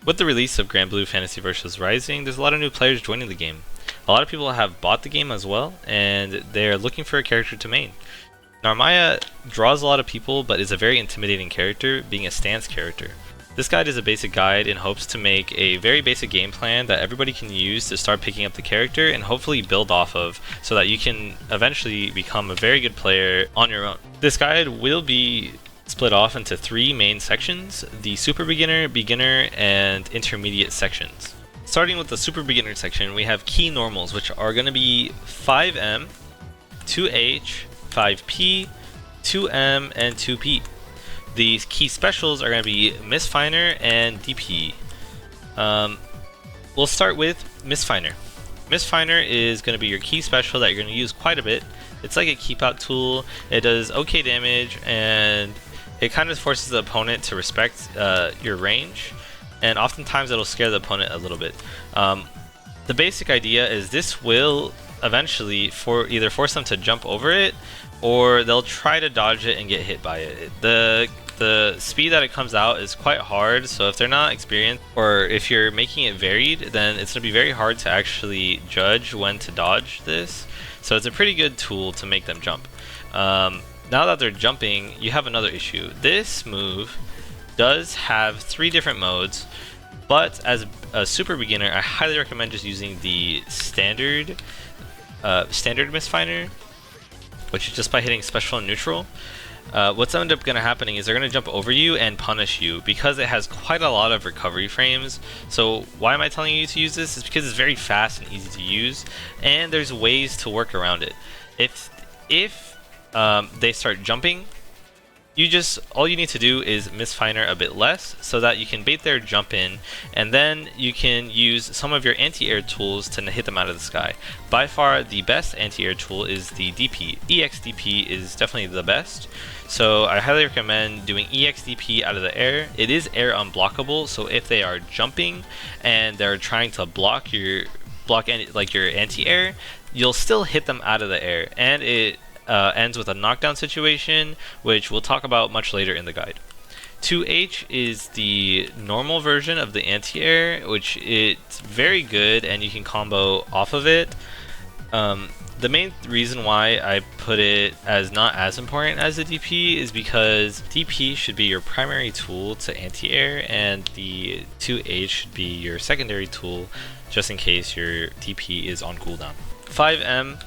With the release of Grand Blue Fantasy vs. Rising, there's a lot of new players joining the game. A lot of people have bought the game as well, and they're looking for a character to main. Narmaya draws a lot of people, but is a very intimidating character, being a stance character. This guide is a basic guide in hopes to make a very basic game plan that everybody can use to start picking up the character and hopefully build off of, so that you can eventually become a very good player on your own. This guide will be split off into 3 main sections: the super beginner, beginner, and intermediate sections. Starting with the super beginner section, we have key normals, which are going to be 5M, 2H, 5P, 2M, and 2P. These key specials are going to be Misfinder and DP. We'll start with Misfinder. Misfinder is going to be your key special that you're going to use quite a bit. It's like a keep out tool. It does okay damage, and it kind of forces the opponent to respect your range, and oftentimes it'll scare the opponent a little bit. The basic idea is this will eventually either force them to jump over it, or they'll try to dodge it and get hit by it. The speed that it comes out is quite hard, so if they're not experienced, or if you're making it varied, then it's going to be very hard to actually judge when to dodge this. So it's a pretty good tool to make them jump. Now that they're jumping, you have another issue. This move does have 3 different modes, but as a super beginner, I highly recommend just using the standard Misfinder, which is just by hitting special and neutral. What's end up going to happening is they're going to jump over you and punish you because it has quite a lot of recovery frames. So why am I telling you to use this? It's because it's very fast and easy to use, and there's ways to work around it. If they start jumping, all you need to do is Misfinder a bit less so that you can bait their jump in, and then you can use some of your anti-air tools to hit them out of the sky. By far the best anti-air tool is the DP. EXDP is definitely the best, so I highly recommend doing EXDP out of the air. It is air unblockable, so if they are jumping and they're trying to block your anti-air, you'll still hit them out of the air, and it ends with a knockdown situation, which we'll talk about much later in the guide. 2H is the normal version of the anti-air, which it's very good and you can combo off of it. The main reason why I put it as not as important as the DP is because DP should be your primary tool to anti-air, and the 2H should be your secondary tool just in case your DP is on cooldown. 5M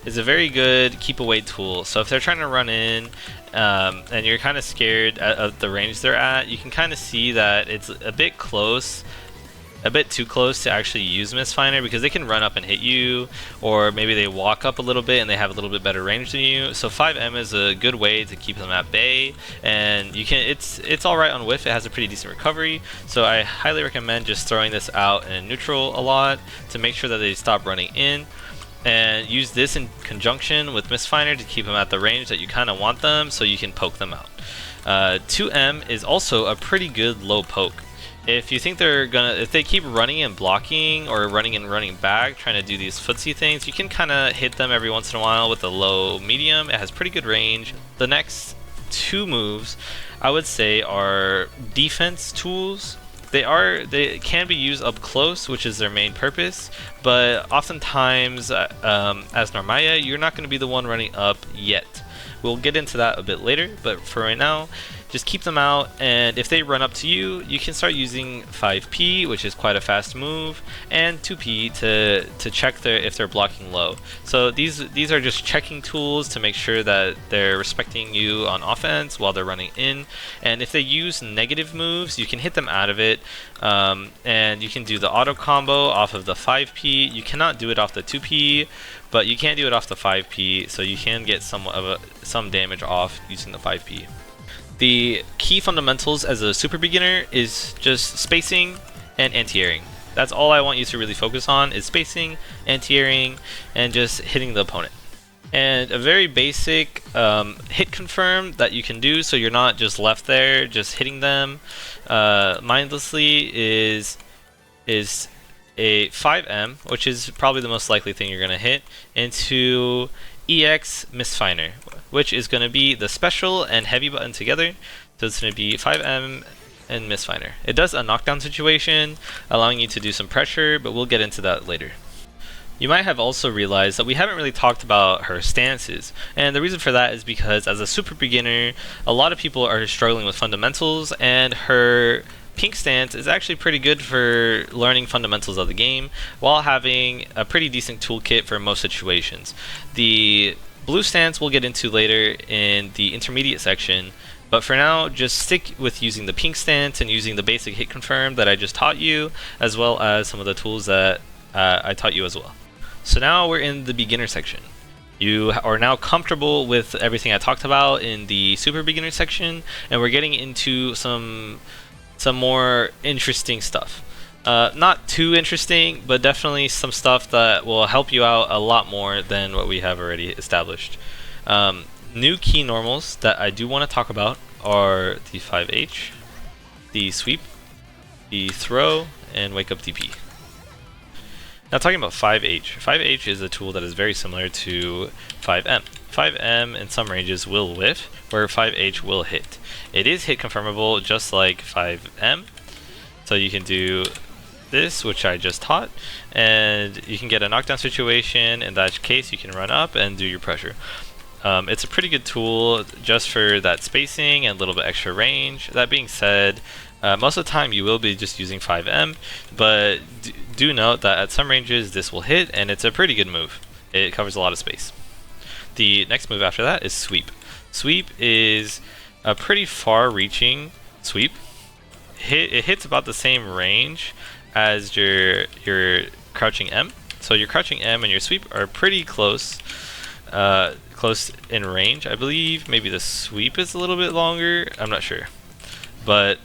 is a very good keep away tool, so if they're trying to run in and you're kind of scared of the range they're at, you can kind of see that it's a bit too close to actually use Misfinder, because they can run up and hit you, or maybe they walk up a little bit and they have a little bit better range than you. So 5M is a good way to keep them at bay, and it's alright on whiff. It has a pretty decent recovery, so I highly recommend just throwing this out in neutral a lot to make sure that they stop running in, and use this in conjunction with Misfinder to keep them at the range that you kind of want them, so you can poke them out. 2M is also a pretty good low poke. If you think if they keep running and blocking, or running and running back, trying to do these footsie things, you can kind of hit them every once in a while with a low medium. It has pretty good range. The next 2 moves I would say are defense tools. They can be used up close, which is their main purpose, but oftentimes as Narmaya, you're not going to be the one running up yet. We'll get into that a bit later, but for right now, just keep them out, and if they run up to you, you can start using 5P, which is quite a fast move, and 2P to check if they're blocking low. So these are just checking tools to make sure that they're respecting you on offense while they're running in, and if they use negative moves, you can hit them out of it, and you can do the auto combo off of the 5P. You cannot do it off the 2P, but you can do it off the 5P, so you can get some damage off using the 5P. The key fundamentals as a super beginner is just spacing and anti-airing. That's all I want you to really focus on, is spacing, anti-airing, and just hitting the opponent. And a very basic hit confirm that you can do, so you're not just left there just hitting them mindlessly, is a 5M, which is probably the most likely thing you're going to hit, into EX Misfinder, which is going to be the special and heavy button together. So it's going to be 5M and Misfinder. It does a knockdown situation, allowing you to do some pressure, but we'll get into that later. You might have also realized that we haven't really talked about her stances, and the reason for that is because as a super beginner, a lot of people are struggling with fundamentals, and her pink stance is actually pretty good for learning fundamentals of the game while having a pretty decent toolkit for most situations. The blue stance we'll get into later in the intermediate section, but for now just stick with using the pink stance and using the basic hit confirm that I just taught you, as well as some of the tools that I taught you as well. So now we're in the beginner section. You are now comfortable with everything I talked about in the super beginner section, and we're getting into some more interesting stuff. Not too interesting, but definitely some stuff that will help you out a lot more than what we have already established. New key normals that I do want to talk about are the 5H, the sweep, the throw, and wake up DP. Now talking about 5H. 5H is a tool that is very similar to 5M. 5M in some ranges will whiff, where 5H will hit. It is hit confirmable just like 5M. So you can do this, which I just taught, and you can get a knockdown situation. In that case, you can run up and do your pressure. It's a pretty good tool just for that spacing and a little bit extra range. That being said, most of the time you will be just using 5M, but do note that at some ranges this will hit, and it's a pretty good move. It covers a lot of space. The next move after that is sweep. Sweep is a pretty far-reaching sweep. It hits about the same range as your crouching M. So your crouching M and your sweep are pretty close. Close in range. I believe maybe the sweep is a little bit longer. I'm not sure, but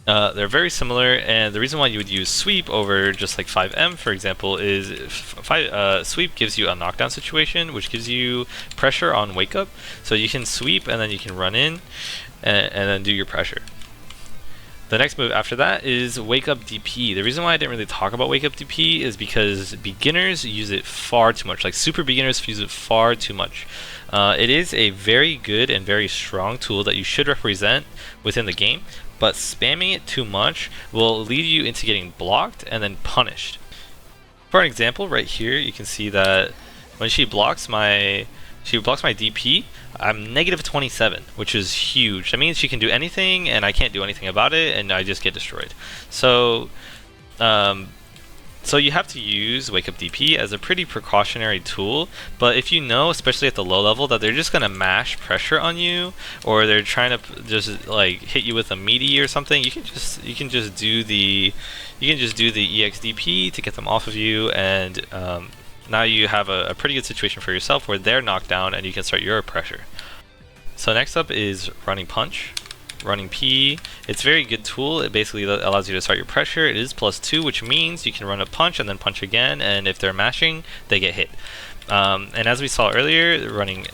they're very similar. And the reason why you would use sweep over just like 5M, for example, is sweep gives you a knockdown situation, which gives you pressure on wake up. So you can sweep and then you can run in and then do your pressure. The next move after that is Wake Up DP. The reason why I didn't really talk about Wake Up DP is because beginners use it far too much. Like super beginners use it far too much. It is a very good and very strong tool that you should represent within the game, but spamming it too much will lead you into getting blocked and then punished. For an example, right here you can see that when she blocks my DP, I'm negative 27, which is huge. That means she can do anything and I can't do anything about it, and I just get destroyed. So so you have to use Wake Up DP as a pretty precautionary tool, but if you know, especially at the low level, that they're just gonna mash pressure on you, or they're trying to just like hit you with a meaty or something, you can just do the EX DP to get them off of you, and now you have a pretty good situation for yourself where they're knocked down and you can start your pressure. So next up is running punch. Running P, it's a very good tool. It basically allows you to start your pressure. It is +2, which means you can run a punch and then punch again, and if they're mashing, they get hit. And as we saw earlier, running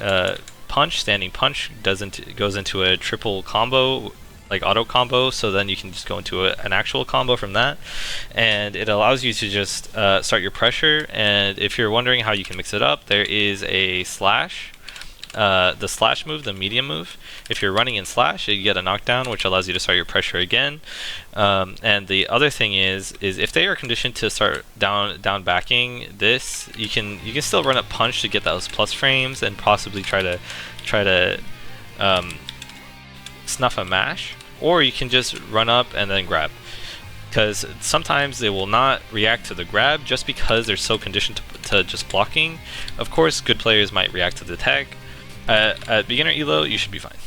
punch, standing punch goes into a triple combo, like auto combo, so then you can just go into an actual combo from that, and it allows you to just start your pressure. And if you're wondering how you can mix it up, there is a slash, the slash move, the medium move. If you're running in slash, you get a knockdown, which allows you to start your pressure again. And the other thing is if they are conditioned to start down backing this, you can still run a punch to get those plus frames and possibly try to snuff a mash, or you can just run up and then grab, because sometimes they will not react to the grab just because they're so conditioned to just blocking. Of course, good players might react to the tech. At beginner elo, you should be fine.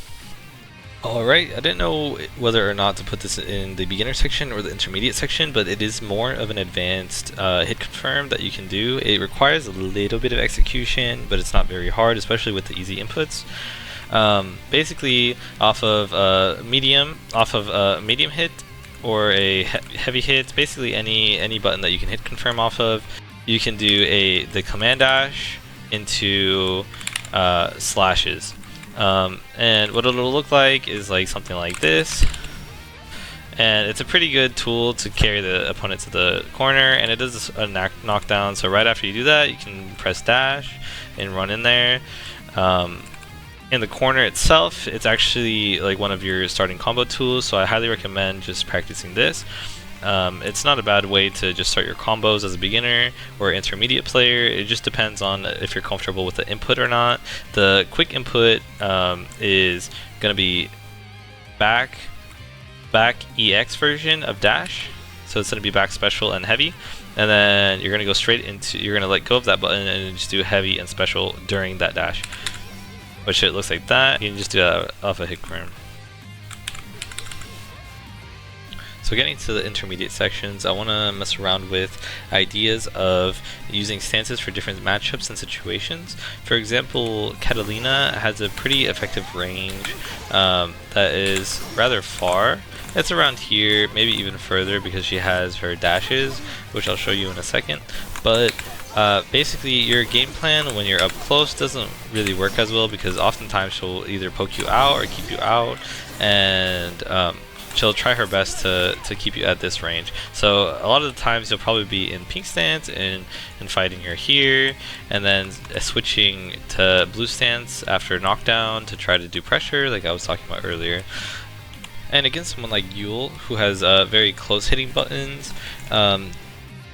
Alright, I didn't know whether or not to put this in the beginner section or the intermediate section, but it is more of an advanced hit confirm that you can do. It requires a little bit of execution, but it's not very hard, especially with the easy inputs. Basically, off of medium hit or a heavy hit, basically any button that you can hit confirm off of, you can do the command dash into slashes. And what it'll look like is like something like this, and it's a pretty good tool to carry the opponent to the corner, and it does a knockdown. So right after you do that, you can press dash and run in there. In the corner itself, it's actually like one of your starting combo tools, so I highly recommend just practicing this. It's not a bad way to just start your combos as a beginner or intermediate player. It just depends on if you're comfortable with the input or not. The quick input is going to be back EX version of dash, so it's going to be back special and heavy, and then you're going to go straight into, you're going to let go of that button and just do heavy and special during that dash, which it looks like that. You can just do that off a hit climb. So getting to the intermediate sections, I want to mess around with ideas of using stances for different matchups and situations. For example, Catalina has a pretty effective range that is rather far. It's around here, maybe even further, because she has her dashes, which I'll show you in a second. But basically, your game plan when you're up close doesn't really work as well, because oftentimes she'll either poke you out or keep you out, and she'll try her best to keep you at this range. So a lot of the times you'll probably be in pink stance and fighting her here, and then switching to blue stance after knockdown to try to do pressure like I was talking about earlier. And against someone like Yule, who has very close hitting buttons,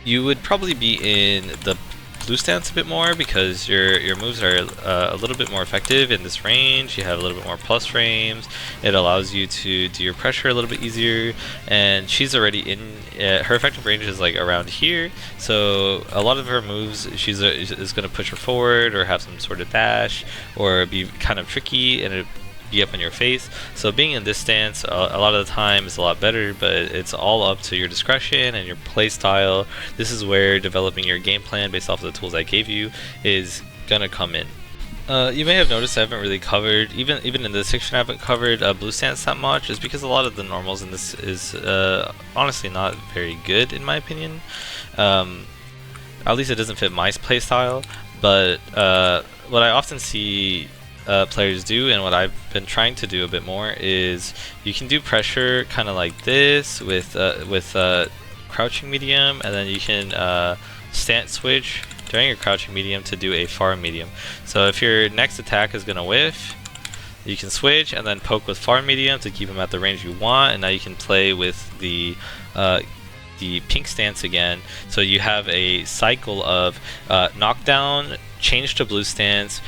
you would probably be in the blue stance a bit more, because your moves are a little bit more effective in this range. You have a little bit more plus frames. It allows you to do your pressure a little bit easier, and she's already in her effective range is like around here, so a lot of her moves is going to push her forward or have some sort of dash or be kind of tricky and be up in your face. So being in this stance a lot of the time is a lot better, but it's all up to your discretion and your play style. This is where developing your game plan based off of the tools I gave you is gonna come in. You may have noticed I haven't really covered, even in this section I haven't covered blue stance that much. It's because a lot of the normals in this is honestly not very good in my opinion. At least it doesn't fit my play style, but what I often see players do, and what I've been trying to do a bit more, is you can do pressure kind of like this with crouching medium, and then you can stance switch during your crouching medium to do a far medium. So if your next attack is gonna whiff, you can switch and then poke with far medium to keep him at the range you want, and now you can play with the pink stance again. So you have a cycle of knockdown, change to blue stance,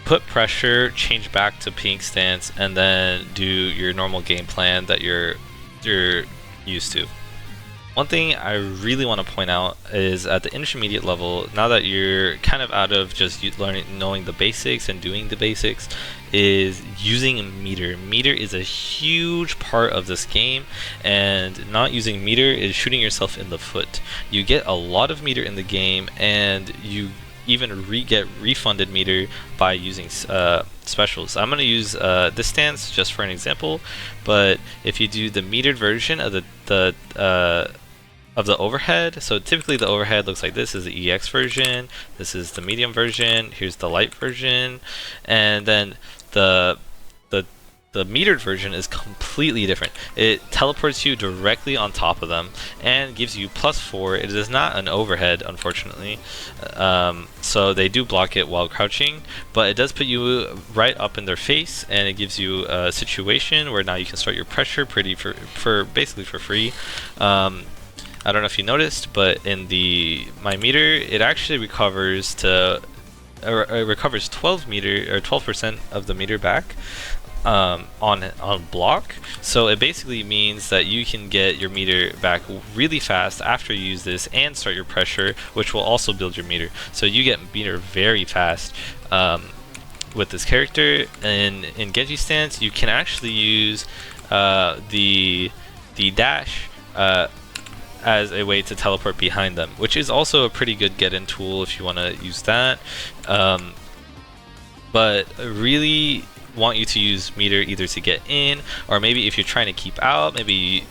put pressure, change back to pink stance, and then do your normal game plan that you're used to. One thing I really want to point out is at the intermediate level, now that you're kind of out of just knowing the basics and doing the basics, is using meter. Meter is a huge part of this game, and not using meter is shooting yourself in the foot. You get a lot of meter in the game, and you even get refunded meter by using specials. I'm going to use this stance just for an example, but if you do the metered version of the overhead, so typically the overhead looks like this is the EX version, this is the medium version, here's the light version, and then the metered version is completely different. It teleports you directly on top of them and gives you +4. It is not an overhead, unfortunately, so they do block it while crouching, but it does put you right up in their face, and it gives you a situation where now you can start your pressure basically for free. I don't know if you noticed, but in my meter, it actually recovers 12 meter or 12% of the meter back on block. So it basically means that you can get your meter back really fast after you use this and start your pressure, which will also build your meter. So you get meter very fast with this character. And in Genji stance, you can actually use the dash as a way to teleport behind them, which is also a pretty good get-in tool if you want to use that. But really want you to use meter either to get in, or maybe if you're trying to keep out, maybe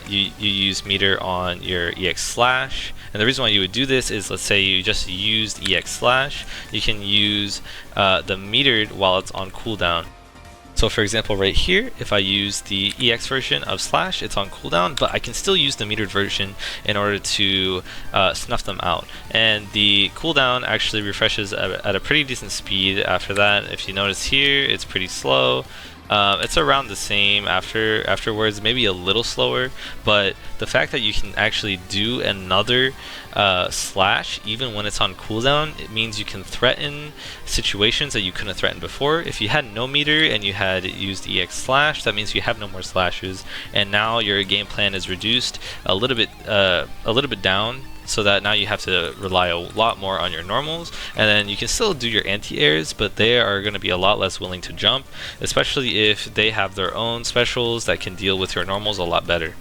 you use meter on your EX slash. And the reason why you would do this is, let's say you just used EX slash, you can use the metered while it's on cooldown. So for example, right here, if I use the EX version of slash, it's on cooldown, but I can still use the metered version in order to snuff them out. And the cooldown actually refreshes at a pretty decent speed after that. If you notice here, it's pretty slow. It's around the same afterwards, maybe a little slower, but the fact that you can actually do another slash even when it's on cooldown, it means you can threaten situations that you couldn't threaten before. If you had no meter and you had used EX slash, that means you have no more slashes, and now your game plan is reduced a little bit down, so that now you have to rely a lot more on your normals, and then you can still do your anti-airs, but they are going to be a lot less willing to jump, especially if they have their own specials that can deal with your normals a lot better.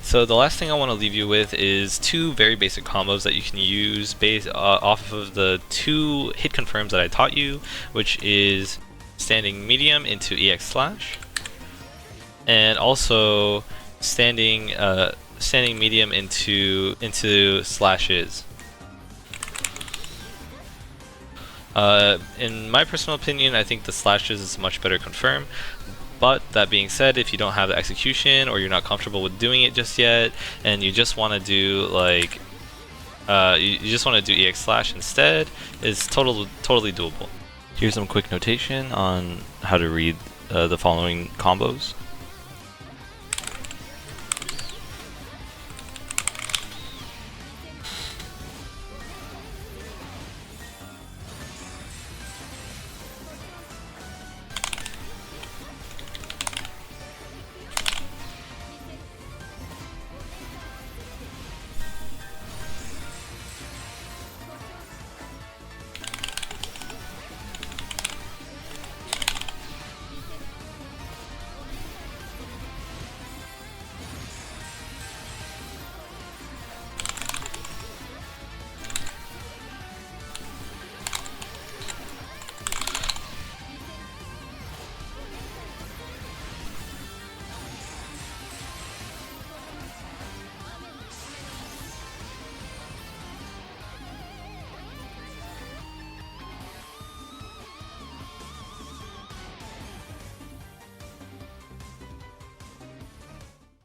So the last thing I want to leave you with is two very basic combos that you can use based off of the two hit confirms that I taught you, which is standing medium into EX slash, and also standing medium into slashes. In my personal opinion, I think the slashes is much better confirm. But that being said, if you don't have the execution or you're not comfortable with doing it just yet, and you just want to do like you just want to do EX slash instead, it's totally doable. Here's some quick notation on how to read the following combos.